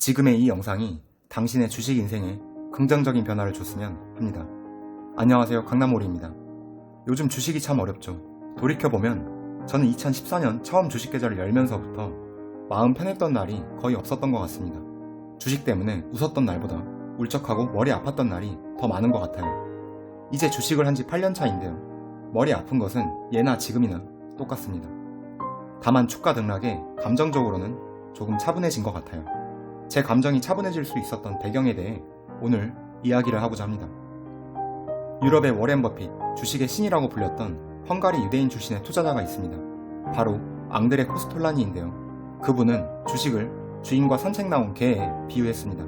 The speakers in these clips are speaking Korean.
지금의 이 영상이 당신의 주식 인생에 긍정적인 변화를 줬으면 합니다. 안녕하세요, 강남오리입니다. 요즘 주식이 참 어렵죠. 돌이켜보면 저는 2014년 처음 주식 계좌를 열면서부터 마음 편했던 날이 거의 없었던 것 같습니다. 주식 때문에 웃었던 날보다 울적하고 머리 아팠던 날이 더 많은 것 같아요. 이제 주식을 한 지 8년 차인데요. 머리 아픈 것은 예나 지금이나 똑같습니다. 다만 주가 등락에 감정적으로는 조금 차분해진 것 같아요. 제 감정이 차분해질 수 있었던 배경에 대해 오늘 이야기를 하고자 합니다. 유럽의 워렌 버핏, 주식의 신이라고 불렸던 헝가리 유대인 출신의 투자자가 있습니다. 바로 앙드레 코스톨라니인데요. 그분은 주식을 주인과 산책 나온 개에 비유했습니다.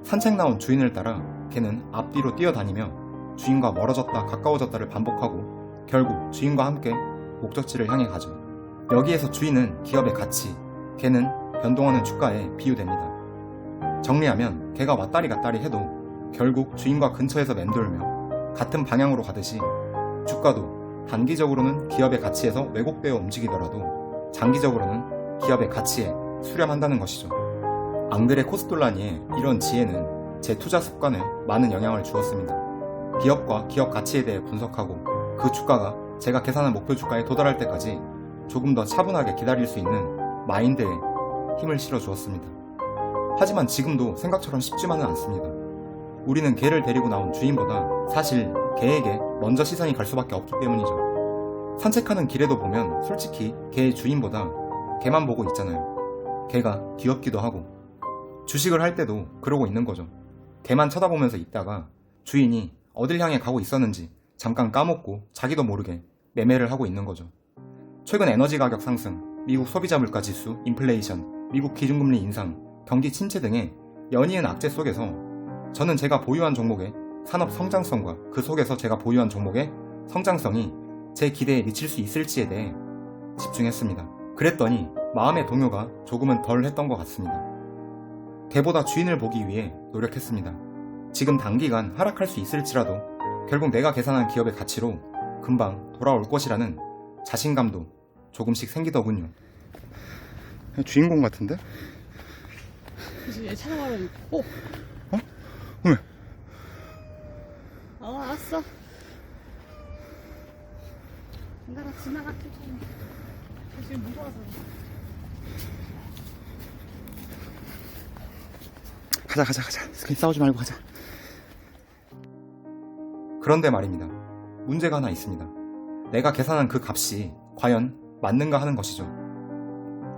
산책 나온 주인을 따라 개는 앞뒤로 뛰어다니며 주인과 멀어졌다 가까워졌다를 반복하고 결국 주인과 함께 목적지를 향해 가죠. 여기에서 주인은 기업의 가치, 개는 변동하는 주가에 비유됩니다. 정리하면 개가 왔다리 갔다리 해도 결국 주인과 근처에서 맴돌며 같은 방향으로 가듯이 주가도 단기적으로는 기업의 가치에서 왜곡되어 움직이더라도 장기적으로는 기업의 가치에 수렴한다는 것이죠. 앙드레 코스톨라니의 이런 지혜는 제 투자 습관에 많은 영향을 주었습니다. 기업과 기업 가치에 대해 분석하고 그 주가가 제가 계산한 목표 주가에 도달할 때까지 조금 더 차분하게 기다릴 수 있는 마인드에 힘을 실어 주었습니다. 하지만 지금도 생각처럼 쉽지만은 않습니다. 우리는 개를 데리고 나온 주인보다 사실 개에게 먼저 시선이 갈 수밖에 없기 때문이죠. 산책하는 길에도 보면 솔직히 개의 주인보다 개만 보고 있잖아요. 개가 귀엽기도 하고. 주식을 할 때도 그러고 있는 거죠. 개만 쳐다보면서 있다가 주인이 어딜 향해 가고 있었는지 잠깐 까먹고 자기도 모르게 매매를 하고 있는 거죠. 최근 에너지 가격 상승, 미국 소비자 물가 지수, 인플레이션, 미국 기준금리 인상, 경기 침체 등의 연이은 악재 속에서 저는 제가 보유한 종목의 산업 성장성과 그 속에서 제가 보유한 종목의 성장성이 제 기대에 미칠 수 있을지에 대해 집중했습니다. 그랬더니 마음의 동요가 조금은 덜 했던 것 같습니다. 개보다 주인을 보기 위해 노력했습니다. 지금 단기간 하락할 수 있을지라도 결국 내가 계산한 기업의 가치로 금방 돌아올 것이라는 자신감도 조금씩 생기더군요. 주인공 같은데? 그치, 얘 찾아가면 어? 왜? 알았어. 내가 지나갈게. 지금 무서워서. 가자. 괜히 싸우지 말고 가자. 그런데 말입니다. 문제가 하나 있습니다. 내가 계산한 그 값이 과연 맞는가 하는 것이죠.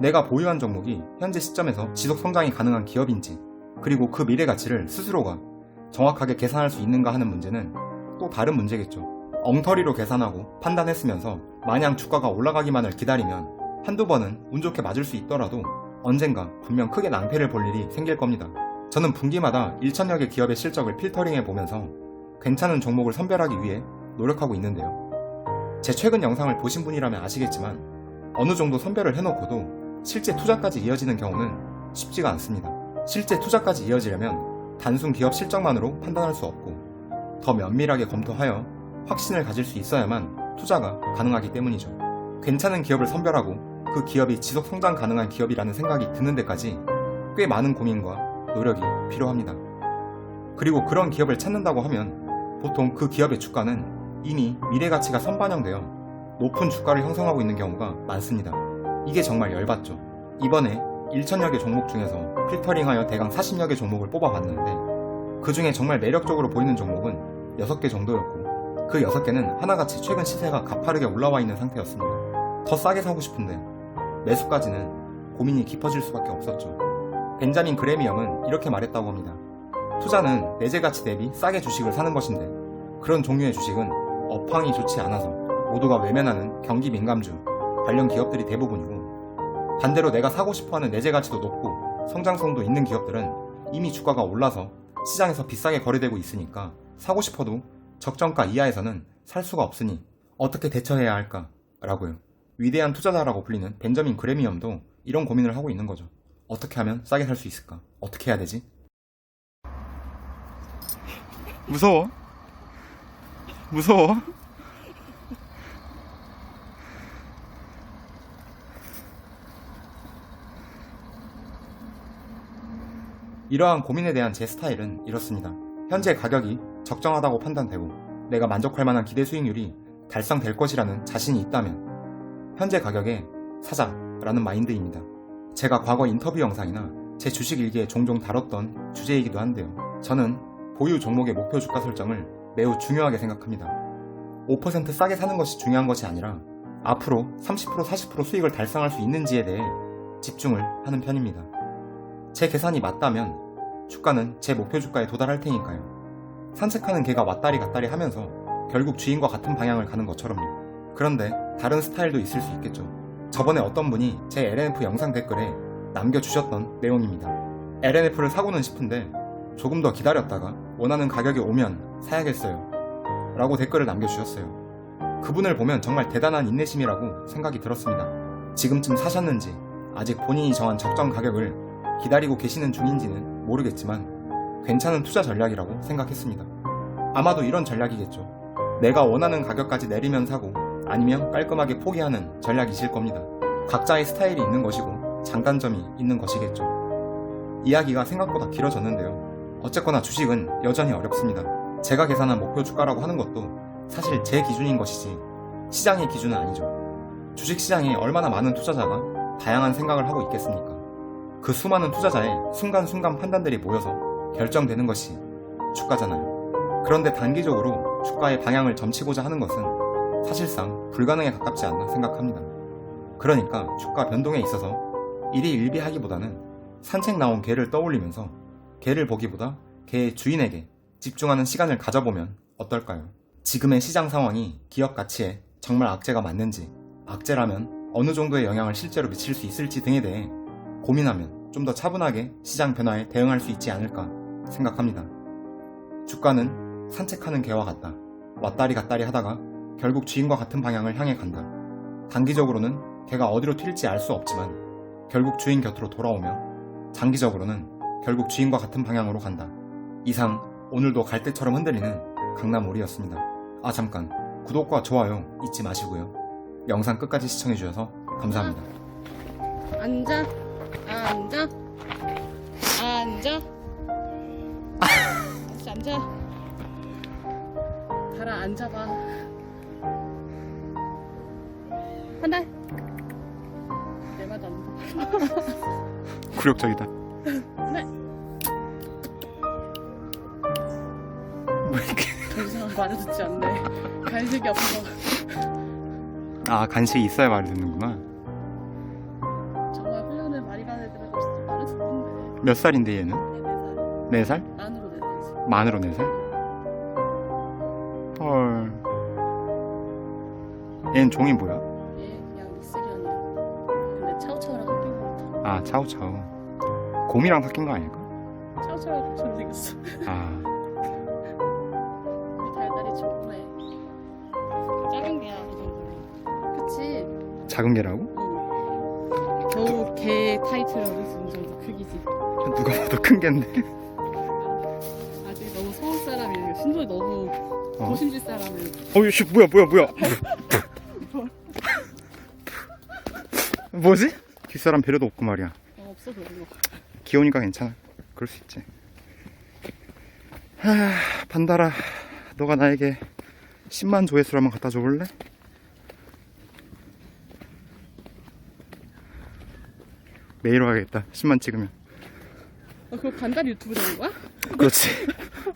내가 보유한 종목이 현재 시점에서 지속 성장이 가능한 기업인지, 그리고 그 미래 가치를 스스로가 정확하게 계산할 수 있는가 하는 문제는 또 다른 문제겠죠. 엉터리로 계산하고 판단했으면서 마냥 주가가 올라가기만을 기다리면 한두 번은 운 좋게 맞을 수 있더라도 언젠가 분명 크게 낭패를 볼 일이 생길 겁니다. 저는 분기마다 1천여 개 기업의 실적을 필터링해 보면서 괜찮은 종목을 선별하기 위해 노력하고 있는데요. 제 최근 영상을 보신 분이라면 아시겠지만 어느 정도 선별을 해놓고도 실제 투자까지 이어지는 경우는 쉽지가 않습니다. 실제 투자까지 이어지려면 단순 기업 실적만으로 판단할 수 없고 더 면밀하게 검토하여 확신을 가질 수 있어야만 투자가 가능하기 때문이죠. 괜찮은 기업을 선별하고 그 기업이 지속 성장 가능한 기업이라는 생각이 드는 데까지 꽤 많은 고민과 노력이 필요합니다. 그리고 그런 기업을 찾는다고 하면 보통 그 기업의 주가는 이미 미래 가치가 선반영되어 높은 주가를 형성하고 있는 경우가 많습니다. 이게 정말 열받죠. 이번에 1천여 개 종목 중에서 필터링하여 대강 40여 개 종목을 뽑아봤는데 그 중에 정말 매력적으로 보이는 종목은 6개 정도였고 그 6개는 하나같이 최근 시세가 가파르게 올라와 있는 상태였습니다. 더 싸게 사고 싶은데 매수까지는 고민이 깊어질 수밖에 없었죠. 벤자민 그레미엄은 이렇게 말했다고 합니다. 투자는 내재 가치 대비 싸게 주식을 사는 것인데 그런 종류의 주식은 업황이 좋지 않아서 모두가 외면하는 경기 민감주, 관련 기업들이 대부분이고 반대로 내가 사고 싶어하는 내재 가치도 높고 성장성도 있는 기업들은 이미 주가가 올라서 시장에서 비싸게 거래되고 있으니까 사고 싶어도 적정가 이하에서는 살 수가 없으니 어떻게 대처해야 할까? 라고요. 위대한 투자자라고 불리는 벤저민 그레미엄도 이런 고민을 하고 있는 거죠. 어떻게 하면 싸게 살 수 있을까? 어떻게 해야 되지? 무서워? 이러한 고민에 대한 제 스타일은 이렇습니다. 현재 가격이 적정하다고 판단되고 내가 만족할 만한 기대 수익률이 달성될 것이라는 자신이 있다면 현재 가격에 사자라는 마인드입니다. 제가 과거 인터뷰 영상이나 제 주식 일기에 종종 다뤘던 주제이기도 한데요. 저는 보유 종목의 목표 주가 설정을 매우 중요하게 생각합니다. 5% 싸게 사는 것이 중요한 것이 아니라 앞으로 30% 40% 수익을 달성할 수 있는지에 대해 집중을 하는 편입니다. 제 계산이 맞다면 주가는 제 목표 주가에 도달할 테니까요. 산책하는 개가 왔다리 갔다리 하면서 결국 주인과 같은 방향을 가는 것처럼요. 그런데 다른 스타일도 있을 수 있겠죠. 저번에 어떤 분이 제 LNF 영상 댓글에 남겨주셨던 내용입니다. LNF를 사고는 싶은데 조금 더 기다렸다가 원하는 가격이 오면 사야겠어요 라고 댓글을 남겨주셨어요. 그분을 보면 정말 대단한 인내심이라고 생각이 들었습니다. 지금쯤 사셨는지 아직 본인이 정한 적정 가격을 기다리고 계시는 중인지는 모르겠지만 괜찮은 투자 전략이라고 생각했습니다. 아마도 이런 전략이겠죠. 내가 원하는 가격까지 내리면 사고 아니면 깔끔하게 포기하는 전략이실 겁니다. 각자의 스타일이 있는 것이고 장단점이 있는 것이겠죠. 이야기가 생각보다 길어졌는데요. 어쨌거나 주식은 여전히 어렵습니다. 제가 계산한 목표 주가라고 하는 것도 사실 제 기준인 것이지 시장의 기준은 아니죠. 주식시장에 얼마나 많은 투자자가 다양한 생각을 하고 있겠습니까? 그 수많은 투자자의 순간순간 판단들이 모여서 결정되는 것이 주가잖아요. 그런데 단기적으로 주가의 방향을 점치고자 하는 것은 사실상 불가능에 가깝지 않나 생각합니다. 그러니까 주가 변동에 있어서 일희일비하기보다는 산책 나온 개를 떠올리면서 개를 보기보다 개의 주인에게 집중하는 시간을 가져보면 어떨까요? 지금의 시장 상황이 기업 가치에 정말 악재가 맞는지, 악재라면 어느 정도의 영향을 실제로 미칠 수 있을지 등에 대해 고민하면 좀 더 차분하게 시장 변화에 대응할 수 있지 않을까 생각합니다. 주가는 산책하는 개와 같다. 왔다리 갔다리 하다가 결국 주인과 같은 방향을 향해 간다. 단기적으로는 개가 어디로 튈지 알 수 없지만 결국 주인 곁으로 돌아오며 장기적으로는 결국 주인과 같은 방향으로 간다. 이상 오늘도 갈대처럼 흔들리는 강남오리였습니다. 아 잠깐 구독과 좋아요 잊지 마시고요. 영상 끝까지 시청해주셔서 감사합니다. 앉아. 앉아. 앉아. 다시 앉아. 가라 앉아봐. 한 달. 내 말도 안 돼. 굴욕적이다. 네. 뭐 이렇게 더 이상 말을 듣지 않네. 간식이 없어. 아 간식이 있어야 말을 듣는구나. 정말 훈련을 많이 가는 애들은 진짜 말을 듣는데. 몇 살인데 얘는? 4살. 4살? 안으로 4살이지. 만으로 4살? 헐. 얘는 종이 뭐야? 얘 그냥 미스리언이야. 근데 차우차우랑 섞인 것 같아. 아 차우차우. 곰이랑 섞인 거 아닐까? 차우차우랑 곰처럼 생겼어. 아 우리 달달이 좋네. 작은 개야 그 정도면. 그치? 작은 개라고? 응. 겨우 개 타이틀을 얻을 수 있는 정도 크기지. 누가 봐도 큰 개인데. 아직 너무 서울 사람이야. 신조이 너무 도심지 사람은. 어이씨 뭐야 뭐지? 뒷사람 배려도 없고 말이야. 없어 그런 거. 귀여우니까 괜찮아. 그럴 수 있지. 하, 반달아, 너가 나에게 10만 조회수를 한번 갖다 줘볼래? 매일 와야겠다. 10만 찍으면. 그거 반달 유튜브 되는 거야? 그렇지.